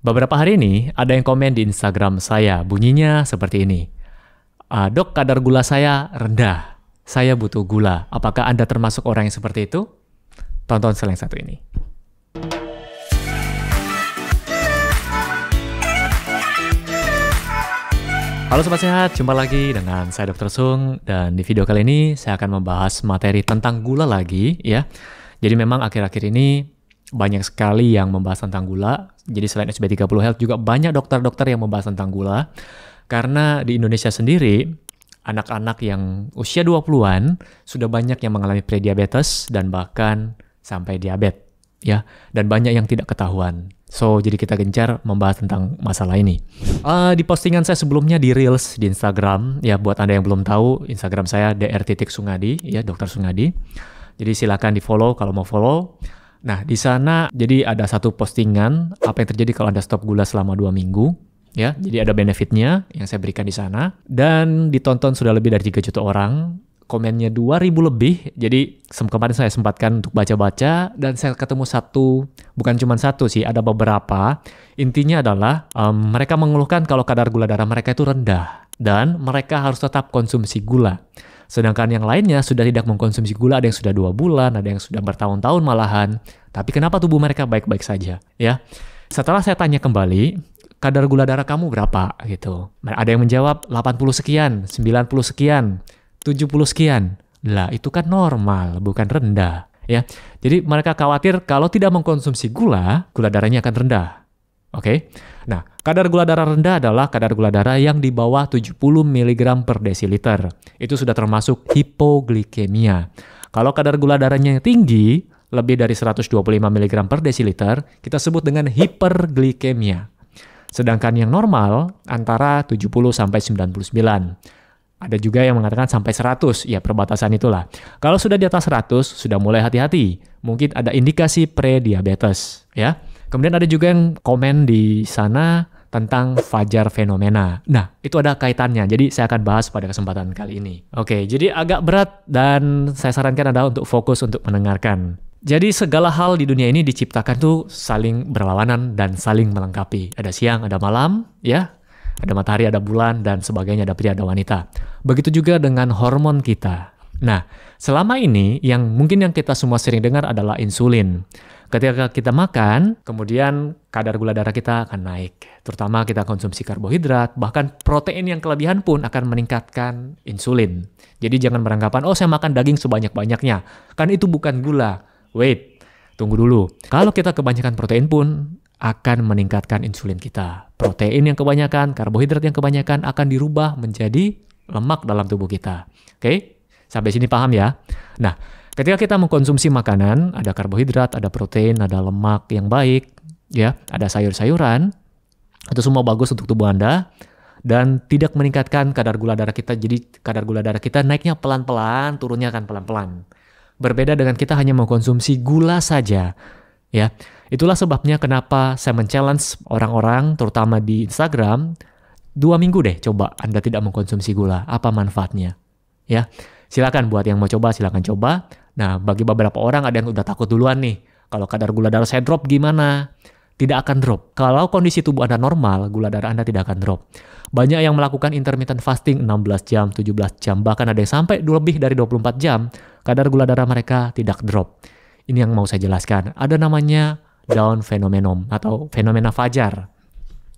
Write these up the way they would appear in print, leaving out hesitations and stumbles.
Beberapa hari ini ada yang komen di Instagram saya, bunyinya seperti ini. Dok, kadar gula saya rendah. Saya butuh gula. Apakah Anda termasuk orang yang seperti itu? Tonton slide yang satu ini. Halo Sobat Sehat, jumpa lagi dengan saya Dr. Sung. Dan di video kali ini saya akan membahas materi tentang gula lagi ya. Jadi memang akhir-akhir ini banyak sekali yang membahas tentang gula. Jadi selain SB30 Health juga banyak dokter-dokter yang membahas tentang gula. Karena di Indonesia sendiri, anak-anak yang usia 20-an sudah banyak yang mengalami prediabetes dan bahkan sampai diabetes ya. Dan banyak yang tidak ketahuan. So, jadi kita gencar membahas tentang masalah ini. Di postingan saya sebelumnya di Reels di Instagram, ya buat Anda yang belum tahu, Instagram saya dr.sungadi, ya Dr. Sungadi. Jadi silakan di-follow kalau mau follow. Nah, di sana jadi ada satu postingan apa yang terjadi kalau Anda stop gula selama 2 minggu. Ya, jadi ada benefitnya yang saya berikan di sana. Dan ditonton sudah lebih dari 3 juta orang. Komennya 2.000 lebih. Jadi kemarin saya sempatkan untuk baca-baca. Dan saya ketemu bukan cuma satu sih, ada beberapa. Intinya adalah mereka mengeluhkan kalau kadar gula darah mereka itu rendah. Dan mereka harus tetap konsumsi gula. Sedangkan yang lainnya sudah tidak mengkonsumsi gula, ada yang sudah 2 bulan, ada yang sudah bertahun-tahun malahan. Tapi kenapa tubuh mereka baik-baik saja? Ya, setelah saya tanya kembali, kadar gula darah kamu berapa? Gitu. Ada yang menjawab 80 sekian, 90 sekian, 70 sekian. Lah, itu kan normal, bukan rendah. Ya, jadi mereka khawatir kalau tidak mengkonsumsi gula darahnya akan rendah. Oke. Nah, kadar gula darah rendah adalah kadar gula darah yang di bawah 70 mg per desiliter. Itu sudah termasuk hipoglikemia. Kalau kadar gula darahnya tinggi, lebih dari 125 mg per desiliter, kita sebut dengan hiperglikemia. Sedangkan yang normal antara 70 sampai 99. Ada juga yang mengatakan sampai 100, ya perbatasan itulah. Kalau sudah di atas 100, sudah mulai hati-hati. Mungkin ada indikasi prediabetes, ya. Kemudian ada juga yang komen di sana tentang fajar fenomena. Nah, itu ada kaitannya. Jadi saya akan bahas pada kesempatan kali ini. Oke, jadi agak berat dan saya sarankan Anda untuk fokus untuk mendengarkan. Jadi segala hal di dunia ini diciptakan tuh saling berlawanan dan saling melengkapi. Ada siang, ada malam, ya. Ada matahari, ada bulan, dan sebagainya, ada pria, ada wanita. Begitu juga dengan hormon kita. Nah, selama ini yang kita semua sering dengar adalah insulin. Ketika kita makan, kemudian kadar gula darah kita akan naik. Terutama kita konsumsi karbohidrat, bahkan protein yang kelebihan pun akan meningkatkan insulin. Jadi jangan beranggapan, oh saya makan daging sebanyak-banyaknya. Kan itu bukan gula. Wait, tunggu dulu. Kalau kita kebanyakan protein pun akan meningkatkan insulin kita. Protein yang kebanyakan, karbohidrat yang kebanyakan akan dirubah menjadi lemak dalam tubuh kita. Oke? Sampai sini paham ya? Nah, ketika kita mengkonsumsi makanan, ada karbohidrat, ada protein, ada lemak yang baik, ya, ada sayur-sayuran, itu semua bagus untuk tubuh Anda dan tidak meningkatkan kadar gula darah kita. Jadi kadar gula darah kita naiknya pelan-pelan, turunnya akan pelan-pelan. Berbeda dengan kita hanya mengkonsumsi gula saja, ya. Itulah sebabnya kenapa saya men-challenge orang-orang, terutama di Instagram, 2 minggu deh coba Anda tidak mengkonsumsi gula. Apa manfaatnya? Ya, silakan buat yang mau coba, silakan coba. Nah, bagi beberapa orang ada yang udah takut duluan nih. Kalau kadar gula darah saya drop gimana? Tidak akan drop. Kalau kondisi tubuh Anda normal, gula darah Anda tidak akan drop. Banyak yang melakukan intermittent fasting 16 jam, 17 jam, bahkan ada yang sampai lebih dari 24 jam, kadar gula darah mereka tidak drop. Ini yang mau saya jelaskan. Ada namanya Down phenomenon atau fenomena fajar.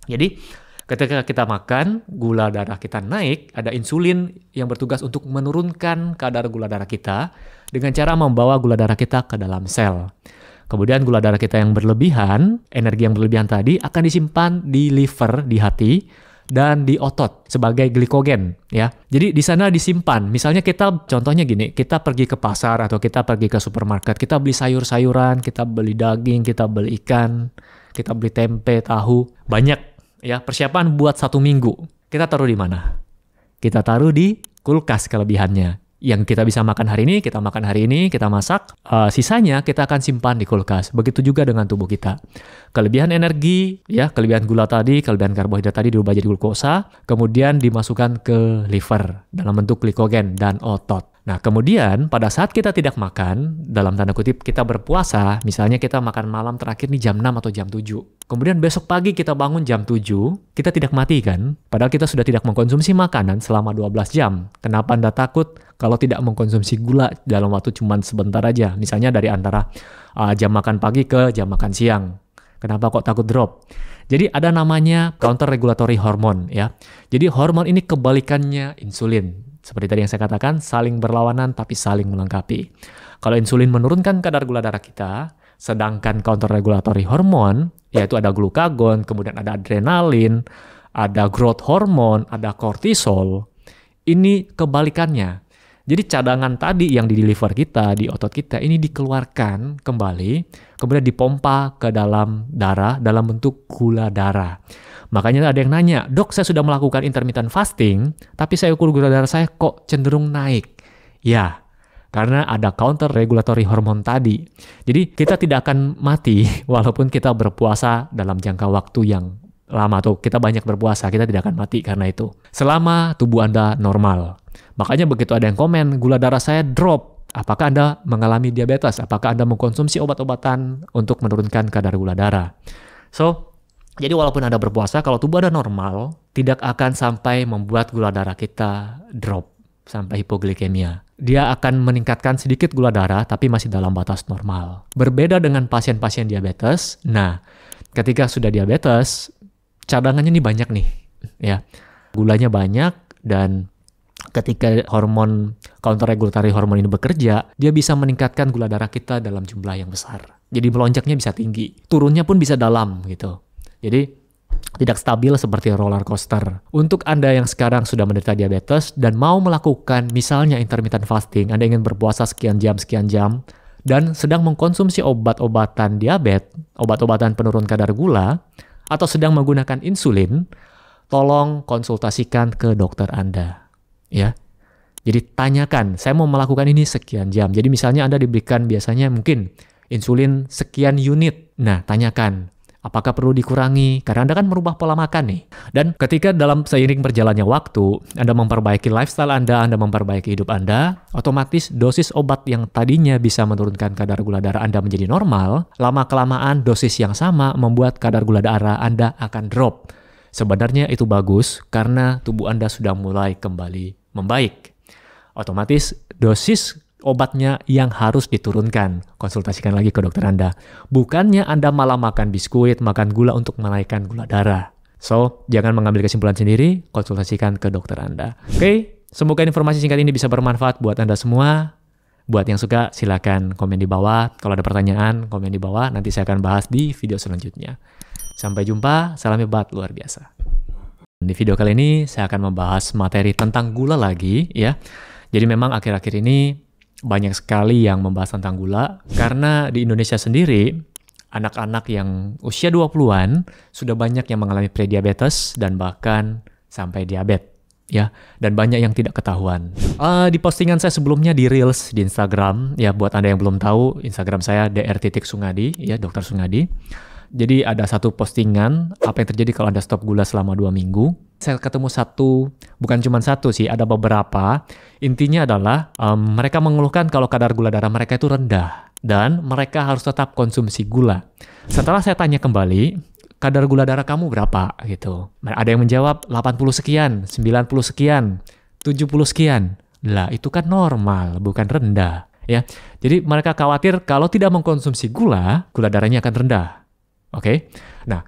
Jadi, ketika kita makan, gula darah kita naik, ada insulin yang bertugas untuk menurunkan kadar gula darah kita dengan cara membawa gula darah kita ke dalam sel. Kemudian gula darah kita yang berlebihan, energi yang berlebihan tadi akan disimpan di liver, di hati, dan di otot sebagai glikogen, ya. Jadi di sana disimpan. Misalnya contohnya gini, kita pergi ke pasar atau kita pergi ke supermarket, kita beli sayur-sayuran, kita beli daging, kita beli ikan, kita beli tempe, tahu, banyak, ya. Persiapan buat 1 minggu. Kita taruh di mana? Kita taruh di kulkas kelebihannya. Yang kita bisa makan hari ini, kita makan hari ini, kita masak. Sisanya kita akan simpan di kulkas. Begitu juga dengan tubuh kita. Kelebihan energi, ya, kelebihan gula tadi, kelebihan karbohidrat tadi dirubah jadi glukosa, kemudian dimasukkan ke liver dalam bentuk glikogen dan otot. Nah, kemudian pada saat kita tidak makan, dalam tanda kutip kita berpuasa, misalnya kita makan malam terakhir nih jam 6 atau jam 7. Kemudian besok pagi kita bangun jam 7, kita tidak mati kan? Padahal kita sudah tidak mengkonsumsi makanan selama 12 jam. Kenapa Anda takut kalau tidak mengkonsumsi gula dalam waktu cuma sebentar aja? Misalnya dari antara jam makan pagi ke jam makan siang. Kenapa kok takut drop? Jadi ada namanya counter regulatory hormone ya. Jadi hormon ini kebalikannya insulin. Seperti tadi yang saya katakan, saling berlawanan tapi saling melengkapi. Kalau insulin menurunkan kadar gula darah kita, sedangkan counter regulatory hormone, yaitu ada glukagon, kemudian ada adrenalin, ada growth hormone, ada kortisol, ini kebalikannya. Jadi cadangan tadi yang di-deliver kita, di otot kita, ini dikeluarkan kembali, kemudian dipompa ke dalam darah dalam bentuk gula darah. Makanya ada yang nanya, dok saya sudah melakukan intermittent fasting, tapi saya ukur gula darah saya kok cenderung naik. Ya, karena ada counter regulatory hormone tadi. Jadi kita tidak akan mati walaupun kita berpuasa dalam jangka waktu yang lama atau kita banyak berpuasa, kita tidak akan mati karena itu. Selama tubuh Anda normal. Makanya begitu ada yang komen, gula darah saya drop. Apakah Anda mengalami diabetes? Apakah Anda mengkonsumsi obat-obatan untuk menurunkan kadar gula darah? Jadi walaupun Anda berpuasa, kalau tubuh Anda normal, tidak akan sampai membuat gula darah kita drop sampai hipoglikemia. Dia akan meningkatkan sedikit gula darah, tapi masih dalam batas normal. Berbeda dengan pasien-pasien diabetes, nah ketika sudah diabetes, cadangannya ini banyak nih, ya. Gulanya banyak dan ketika hormon counter regulatory hormone ini bekerja, dia bisa meningkatkan gula darah kita dalam jumlah yang besar. Jadi melonjaknya bisa tinggi, turunnya pun bisa dalam gitu. Jadi tidak stabil seperti roller coaster. Untuk Anda yang sekarang sudah menderita diabetes dan mau melakukan misalnya intermittent fasting, Anda ingin berpuasa sekian jam, dan sedang mengkonsumsi obat-obatan diabetes, obat-obatan penurun kadar gula, atau sedang menggunakan insulin, tolong konsultasikan ke dokter Anda. Ya. Jadi tanyakan, saya mau melakukan ini sekian jam. Jadi misalnya Anda diberikan biasanya mungkin insulin sekian unit. Nah, tanyakan, apakah perlu dikurangi? Karena Anda kan merubah pola makan nih. Dan ketika dalam seiring berjalannya waktu, Anda memperbaiki lifestyle Anda memperbaiki hidup Anda, otomatis dosis obat yang tadinya bisa menurunkan kadar gula darah Anda menjadi normal, lama-kelamaan dosis yang sama membuat kadar gula darah Anda akan drop. Sebenarnya itu bagus karena tubuh Anda sudah mulai kembali membaik. Otomatis dosis obatnya yang harus diturunkan. Konsultasikan lagi ke dokter Anda. Bukannya Anda malah makan biskuit, makan gula untuk menaikkan gula darah. So, jangan mengambil kesimpulan sendiri, konsultasikan ke dokter Anda. Oke, semoga informasi singkat ini bisa bermanfaat buat Anda semua. Buat yang suka, silakan komen di bawah. Kalau ada pertanyaan, komen di bawah. Nanti saya akan bahas di video selanjutnya. Sampai jumpa, salam hebat luar biasa. Di video kali ini, saya akan membahas materi tentang gula lagi, ya. Jadi memang akhir-akhir ini banyak sekali yang membahas tentang gula, karena di Indonesia sendiri, anak-anak yang usia 20-an sudah banyak yang mengalami prediabetes dan bahkan sampai diabetes, ya, dan banyak yang tidak ketahuan. Di postingan saya sebelumnya di Reels di Instagram, ya buat Anda yang belum tahu, Instagram saya dr.sungadi, ya Dr. Sungadi. Jadi ada satu postingan, apa yang terjadi kalau Anda stop gula selama 2 minggu. Saya ketemu satu, bukan cuma satu sih, ada beberapa. Intinya adalah mereka mengeluhkan kalau kadar gula darah mereka itu rendah. Dan mereka harus tetap konsumsi gula. Setelah saya tanya kembali, kadar gula darah kamu berapa? Gitu. Ada yang menjawab 80 sekian, 90 sekian, 70 sekian. Lah itu kan normal, bukan rendah. Ya. Jadi mereka khawatir kalau tidak mengkonsumsi gula, gula darahnya akan rendah. Oke, nah